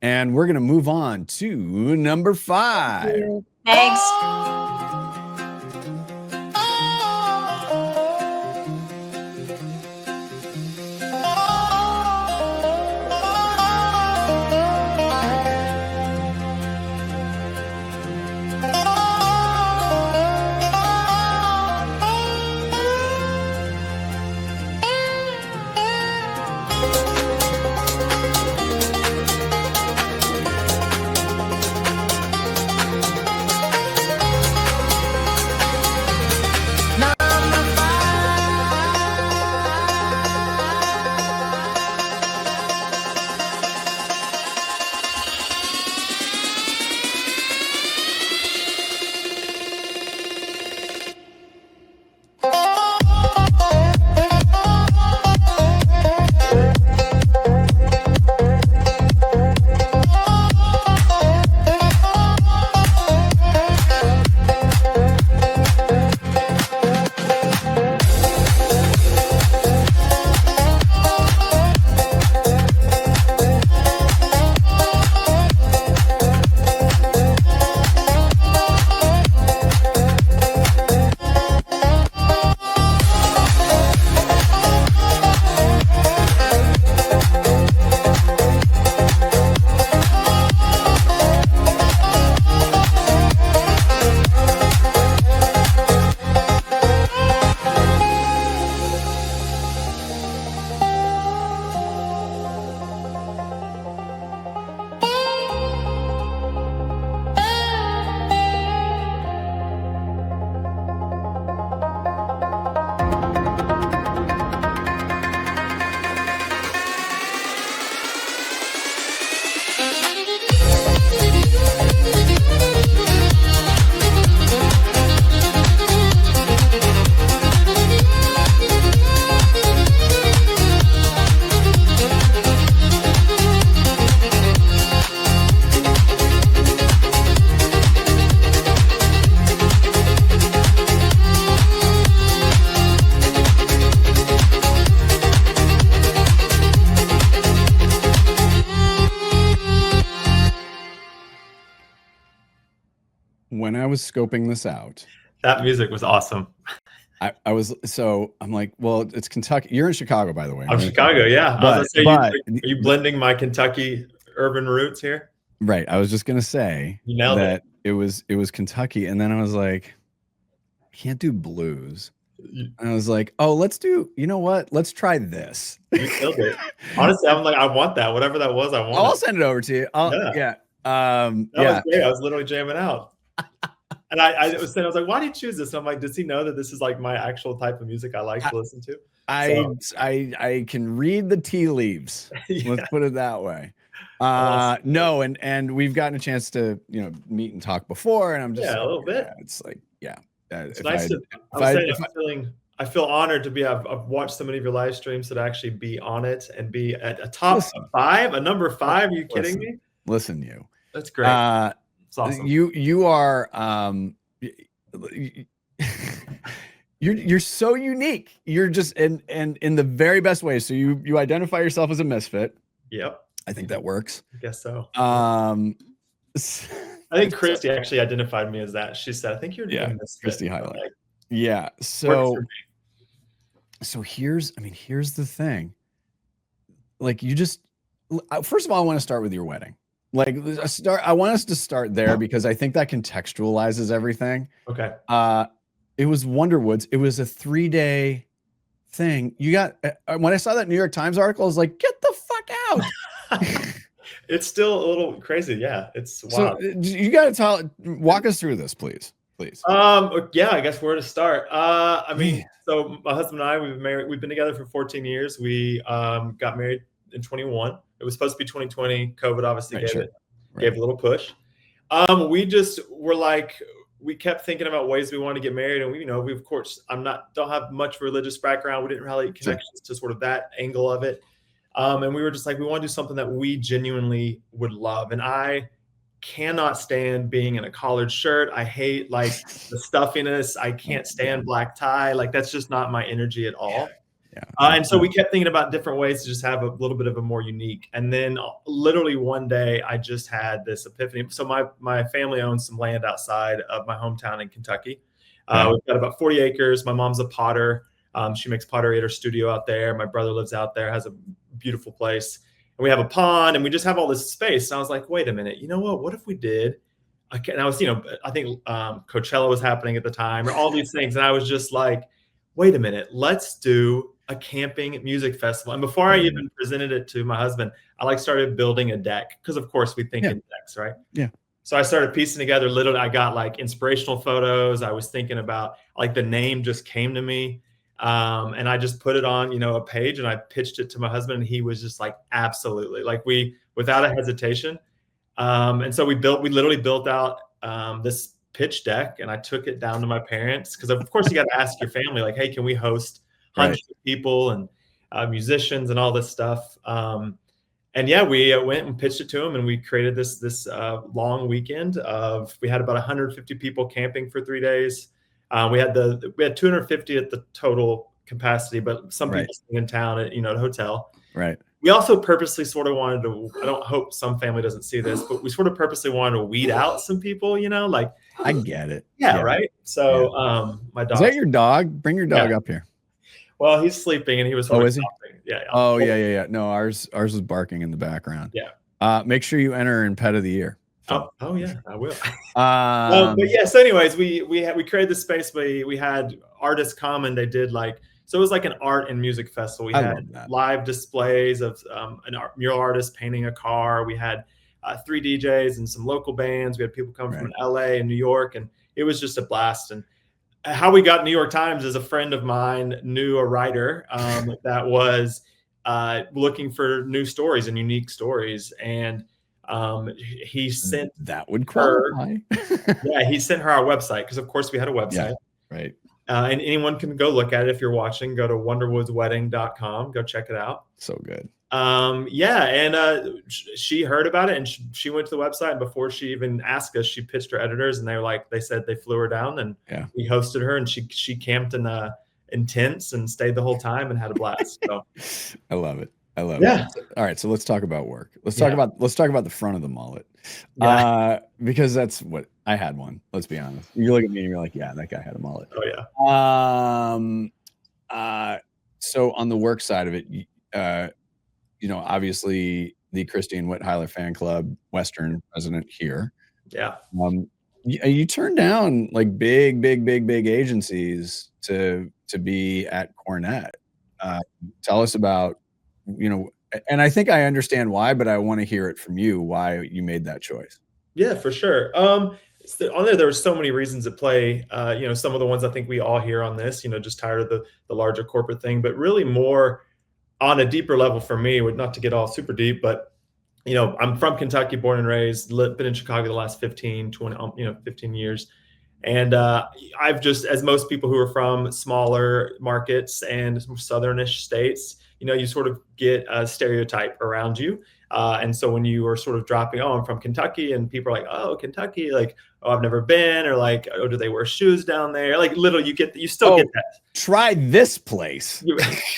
And we're going to move on to number 5. Thanks. When I was scoping this out, that music was awesome. I'm like, well, it's Kentucky. You're in Chicago, by the way. I'm Chicago, yeah. But, are you blending my Kentucky urban roots here? Right. I was just gonna say that it was Kentucky, and then I was like, I can't do blues. And I was like, oh, let's do. You know what? Let's try this. You killed it. Honestly, I'm like, I want that. Whatever that was, I want. I'll send it over to you. Yeah. That was great. I was literally jamming out. And I was like, why did you choose this? And I'm like, does he know that this is like my actual type of music I like to listen to? I can read the tea leaves. Yeah. Let's put it that way. No, and we've gotten a chance to meet and talk before, and I'm just a little bit. It's like it's nice I feel honored to be. I've watched so many of your live streams that actually be on it and be at a top 5, a number 5. Are you kidding me? Listen, you. That's great. It's awesome. You are you're so unique. You're just in the very best way. So you identify yourself as a misfit. Yep. I think that works. I guess so. I think Christy actually identified me as that. She said, I think you're a misfit. Christy highlight. Like, yeah. So here's the thing. Like, you just, first of all, I want to start with your wedding. Like, I want us to start there because I think that contextualizes everything. Okay. It was Wonderwoods. It was a 3-day thing. You got, when I saw that New York Times article, I was like, get the fuck out. It's still a little crazy. Yeah. It's wild. So you got to walk us through this, please. Yeah, I guess where to start. So my husband and I, we've been together for 14 years. We got married in 21. It was supposed to be 2020. COVID obviously gave a little push. We just were like, we kept thinking about ways we wanted to get married, and we of course, don't have much religious background. We didn't really connections to sort of that angle of it. And we were just like, we want to do something that we genuinely would love. And I cannot stand being in a collared shirt. I hate the stuffiness. I can't stand black tie. Like, that's just not my energy at all. Yeah. And so we kept thinking about different ways to just have a little bit of a more unique. And then literally one day I just had this epiphany. So my family owns some land outside of my hometown in Kentucky. We've got about 40 acres. My mom's a potter. She makes pottery at her studio out there. My brother lives out there, has a beautiful place. And we have a pond and we just have all this space. And I was like, wait a minute, you know what if we did? And I was, I think Coachella was happening at the time, or all these things. And I was just like, wait a minute, let's do a camping music festival. And before I even presented it to my husband, I started building a deck, because of course we think in decks, right? Yeah. So I started piecing together, literally I got inspirational photos. I was thinking about the name just came to me. And I just put it on, a page, and I pitched it to my husband, and he was just like, absolutely, without a hesitation. And so we literally built out this pitch deck, and I took it down to my parents, because of course you got to ask your family, like, hey, can we host hundreds of people and musicians and all this stuff? And yeah, we went and pitched it to them, and we created this long weekend we had about 150 people camping for 3 days. We had 250 at the total capacity, but some people staying in town at a hotel. Right. We also purposely sort of wanted to, I don't hope some family doesn't see this, but we sort of purposely wanted to weed out some people, I get it. Yeah. Right. So, my dog. Is that your dog? Bring your dog up here. Well, he's sleeping, and he was. Oh, is he? Yeah. Oh, yeah. No, ours was barking in the background. Yeah. Make sure you enter in pet of the year. Oh yeah, I will. But yeah. So, anyways, we created this space. We had artists come, and they did so it was like an art and music festival. We had live displays of an mural artist painting a car. We had 3 DJs and some local bands. We had people come from LA and New York, and it was just a blast. And how we got New York Times is a friend of mine knew a writer that was looking for new stories and unique stories. And he sent that would qualify. He sent her our website, because of course we had a website. Yeah, right. And anyone can go look at it. If you're watching, go to wonderwoodswedding.com. Go check it out. So good. And she heard about it, and she went to the website, and before she even asked us, she pitched her editors, and they said they flew her down, and we hosted her, and she camped in tents and stayed the whole time and had a blast. So I love it. Yeah. All right. So let's talk about work. Let's talk about the front of the mullet. Because that's what I had one. Let's be honest. You look at me and you're like, yeah, that guy had a mullet. Oh yeah. So on the work side of it, obviously the Christine Whitheiler fan club, Western president here. Yeah. You turned down big agencies to be at Cornett. Tell us about, and I think I understand why, but I want to hear it from you, why you made that choice. Yeah, for sure. On there were so many reasons at play. Some of the ones I think we all hear on this, just tired of the larger corporate thing, but really more on a deeper level for me, not to get all super deep, but I'm from Kentucky, born and raised, been in Chicago the last 15 years. And I've just, as most people who are from smaller markets and southernish states, you sort of get a stereotype around you. And so when you are sort of dropping, I'm from Kentucky, and people are like, oh, Kentucky, I've never been, or oh, do they wear shoes down there? Literally you still get that. Try this place.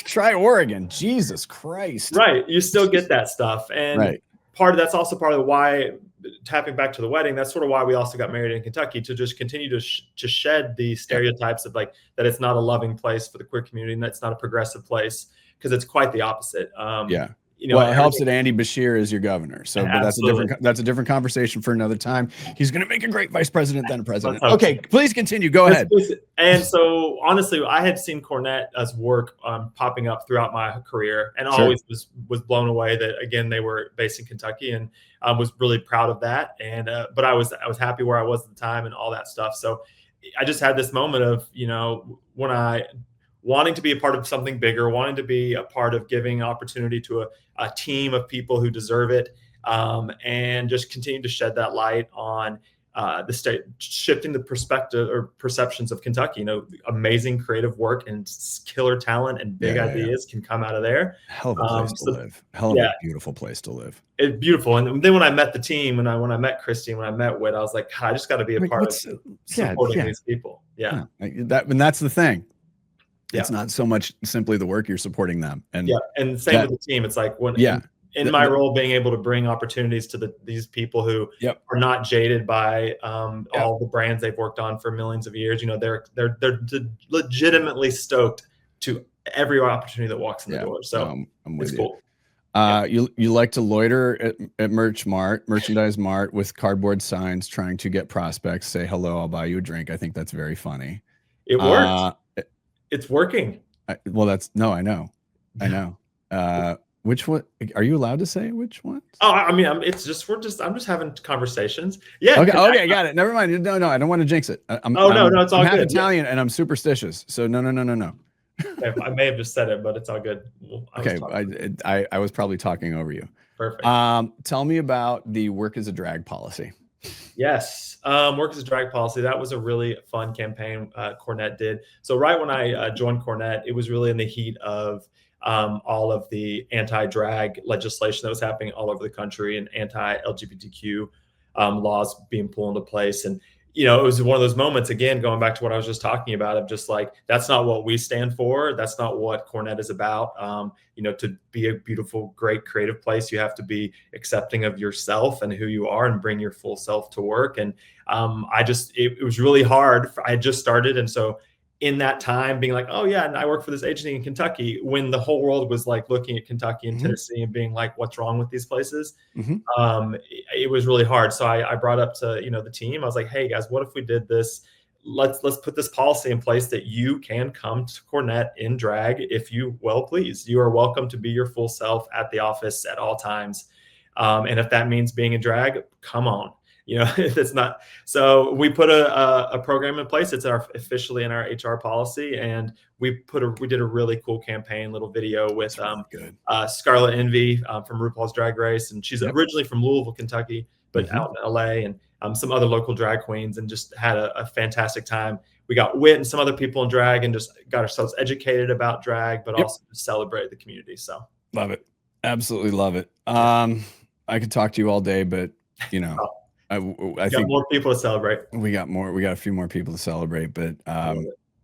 Try Oregon. Jesus Christ. Right. You still get that stuff. And that's also part of why, tapping back to the wedding, that's sort of why we also got married in Kentucky, to just continue to shed the stereotypes of that it's not a loving place for the queer community, and that's not a progressive place, because it's quite the opposite. It helps that Andy Bashir is your governor. So but that's a different conversation for another time. He's going to make a great vice president, then a president. Okay, please continue. Go ahead. And so honestly, I had seen Cornett's work popping up throughout my career, and always was blown away that, again, they were based in Kentucky, and I was really proud of that. And but I was happy where I was at the time and all that stuff. So I just had this moment of, when I wanting to be a part of something bigger, wanting to be a part of giving opportunity to a team of people who deserve it, and just continue to shed that light on the state, shifting the perspective or perceptions of Kentucky. Amazing creative work and killer talent and big ideas can come out of there. Hell of a place to live. Hell of a beautiful place to live. It's beautiful. And then when I met the team, when I met Christine, when I met Whit, I was like, I just got to be a part of supporting these people. Yeah. And that's the thing. Yeah. It's not so much simply the work, you're supporting them. And and same with the team. It's like when in my role, being able to bring opportunities to these people who are not jaded by all the brands they've worked on for millions of years. You know, they're legitimately stoked to every opportunity that walks in the door. So I'm with it's you. Cool. You like to loiter at Merchandise Mart with cardboard signs trying to get prospects, say hello, I'll buy you a drink. I think that's very funny. It works. It's working. Well, I know. Which one are you allowed to say? Which one? Oh, I mean, I'm just having conversations. Yeah. Okay, got it. Never mind. No, I don't want to jinx it. No, it's all I'm half good. Italian and I'm superstitious. So no. I may have just said it, but it's all good. I was probably talking over you. Perfect. Tell me about the work as a drag policy. Yes. Work as a drag policy. That was a really fun campaign Cornett did. So right when I joined Cornett, it was really in the heat of all of the anti-drag legislation that was happening all over the country and anti-LGBTQ laws being pulled into place. And, you know, it was one of those moments, again, going back to what I was just talking about, of just like, that's not what we stand for. That's not what Cornett is about. You know, to be a beautiful, great creative place, you have to be accepting of yourself and who you are and bring your full self to work. And it was really hard. I had just started. And so in that time being like, oh yeah, and I work for this agency in Kentucky, when the whole world was like looking at Kentucky and Tennessee and being like, what's wrong with these places? It was really hard. So I brought up to, you know, the team. I was like, hey guys, what if we did this? Let's put this policy in place that you can come to Cornett in drag if you please. You are welcome to be your full self at the office at all times. And if that means being in drag, come on. You know, if it's not. So we put a program in place. It's officially in our HR policy, and we did a really cool campaign, little video with Scarlett Envy from RuPaul's Drag Race, and she's originally from Louisville, Kentucky, but out in LA, and some other local drag queens, and just had a fantastic time. We got Wit and some other people in drag, and just got ourselves educated about drag, but also celebrated the community. So love it, absolutely love it. I could talk to you all day, but you know. I think more people to celebrate. We got a few more people to celebrate, but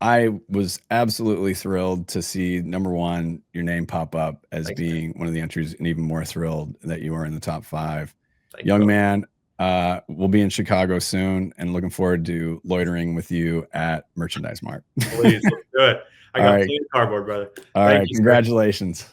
I was absolutely thrilled to see, number one, your name pop up as being one of the entries, and even more thrilled that you are in the top 5. Young man, we'll be in Chicago soon, and looking forward to loitering with you at Merchandise Mart. Please, let's do it. I got plenty of cardboard, brother. All right, congratulations.